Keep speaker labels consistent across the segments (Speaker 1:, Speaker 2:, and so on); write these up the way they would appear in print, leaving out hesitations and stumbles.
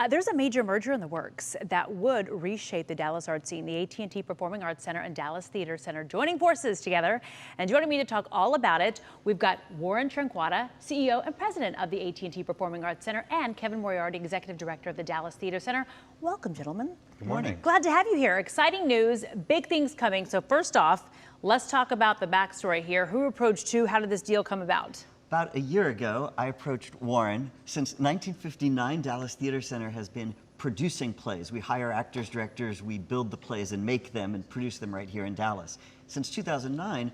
Speaker 1: There's a major merger in the works that would reshape the Dallas art scene. The AT&T Performing Arts Center and Dallas Theater Center joining forces together. And joining me to talk all about it, we've got Warren Tranquata, CEO and President of the AT&T Performing Arts Center, and Kevin Moriarty, Executive Director of the Dallas Theater Center. Welcome, gentlemen.
Speaker 2: Good morning.
Speaker 1: Glad to have you here. Exciting news, big things coming. So first off, let's talk about the backstory here. Who approached who? How did this deal come about?
Speaker 3: About a year ago, I approached Warren. Since 1959, Dallas Theater Center has been producing plays. We hire actors, directors, we build the plays and make them and produce them right here in Dallas. Since 2009,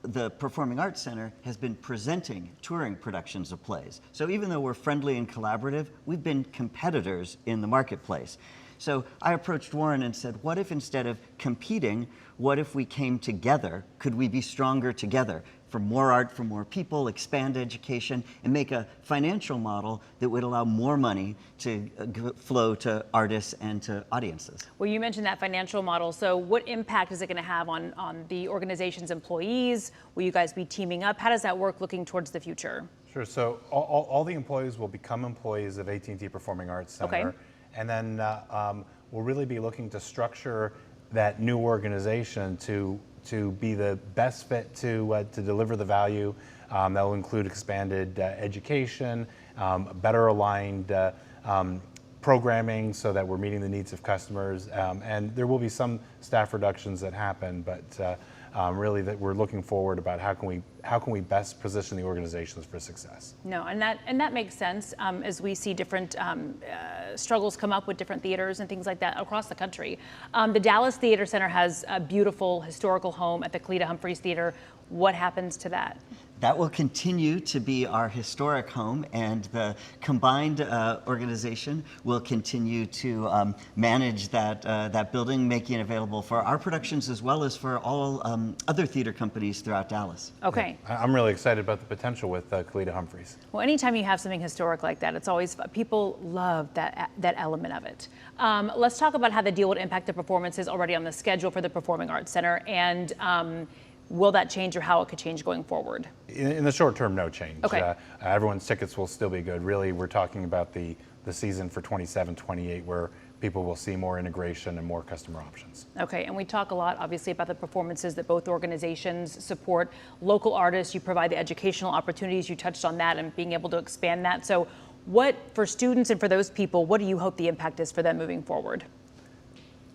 Speaker 3: the Performing Arts Center has been presenting touring productions of plays. So even though we're friendly and collaborative, we've been competitors in the marketplace. So I approached Warren and said, what if instead of competing, what if we came together? Could we be stronger together? For more art, for more people, expand education, and make a financial model that would allow more money to flow to artists and to audiences.
Speaker 1: Well, you mentioned that financial model. So what impact is it going to have on the organization's employees? Will you guys be teaming up? How does that work looking towards the future?
Speaker 2: Sure. So all the employees will become employees of AT&T Performing Arts Center. Okay. And then we'll really be looking to structure that new organization to be the best fit to deliver the value. That will include expanded education, better aligned programming so that we're meeting the needs of customers. And there will be some staff reductions that happen, but really that we're looking forward about how can we best position the organizations for success.
Speaker 1: No, and that makes sense as we see different struggles come up with different theaters and things like that across the country. The Dallas Theater Center has a beautiful historical home at the Cleta Humphreys Theater. What happens to that?
Speaker 3: That will continue to be our historic home, and the combined organization will continue to manage that building, making it available for our productions as well as for all other theater companies throughout Dallas.
Speaker 1: Okay.
Speaker 2: Yeah. I'm really excited about the potential with Cleta Humphreys.
Speaker 1: Well, anytime you have something historic like that, it's always, people love that element of it. Let's talk about how the deal would impact the performances already on the schedule for the Performing Arts Center, and will that change or how it could change going forward?
Speaker 2: In the short term, no change.
Speaker 1: Okay.
Speaker 2: Everyone's tickets will still be good. Really, we're talking about the season for 27-28 where people will see more integration and more customer options.
Speaker 1: Okay, and we talk a lot, obviously, about the performances that both organizations support. Local artists, you provide the educational opportunities. You touched on that and being able to expand that. So what, for students and for those people, what do you hope the impact is for them moving forward?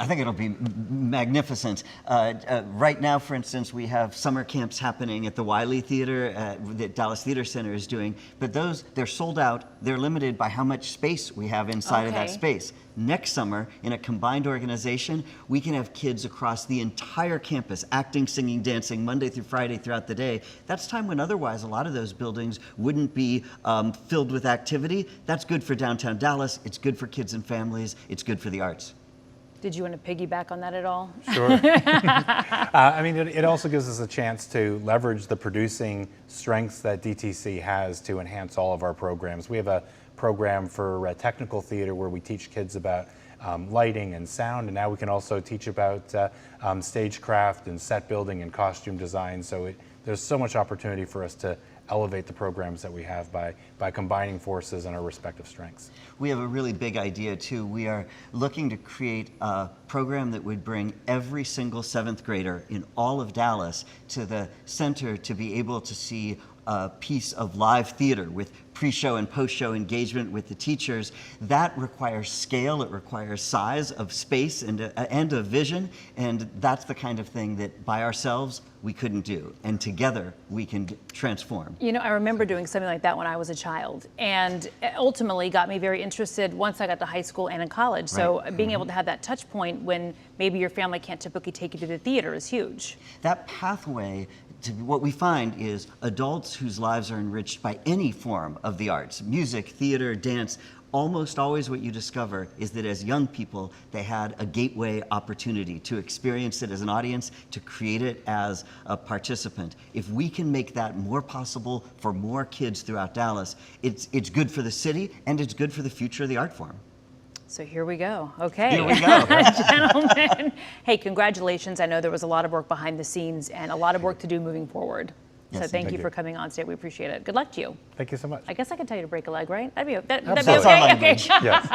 Speaker 3: I think it'll be magnificent. Right now, for instance, we have summer camps happening at the Wiley Theater that Dallas Theater Center is doing, but they're sold out. They're limited by how much space we have inside of that space. Next summer, in a combined organization, we can have kids across the entire campus, acting, singing, dancing, Monday through Friday throughout the day. That's time when otherwise a lot of those buildings wouldn't be filled with activity. That's good for downtown Dallas. It's good for kids and families. It's good for the arts.
Speaker 1: Did you want to piggyback on that at all?
Speaker 2: Sure. I mean, it also gives us a chance to leverage the producing strengths that DTC has to enhance all of our programs. We have a program for technical theater where we teach kids about lighting and sound, and now we can also teach about stagecraft and set building and costume design. So there's so much opportunity for us to elevate the programs that we have by combining forces and our respective strengths.
Speaker 3: We have a really big idea too. We are looking to create a program that would bring every single 7th grader in all of Dallas to the center to be able to see a piece of live theater with pre-show and post-show engagement with the teachers. That requires scale, it requires size of space and a vision, and that's the kind of thing that by ourselves we couldn't do, and together we can transform.
Speaker 1: You know, I remember doing something like that when I was a child, and it ultimately got me very interested once I got to high school and in college. So being able to have that touch point when maybe your family can't typically take you to the theater is huge.
Speaker 3: That pathway to what we find is adults whose lives are enriched by any form of the arts, music, theater, dance. Almost always what you discover is that as young people, they had a gateway opportunity to experience it as an audience, to create it as a participant. If we can make that more possible for more kids throughout Dallas, it's good for the city and it's good for the future of the art form.
Speaker 1: So here we go. Okay.
Speaker 3: Here we go.
Speaker 1: Gentlemen. Hey, congratulations. I know there was a lot of work behind the scenes and a lot of work to do moving forward.
Speaker 3: Yes,
Speaker 1: so thank you for coming on today. We appreciate it. Good luck to you.
Speaker 2: Thank you so much.
Speaker 1: I guess I can tell you to break a leg, right? That'd be
Speaker 2: Absolutely.
Speaker 1: okay.
Speaker 3: That's our language.
Speaker 2: Yes.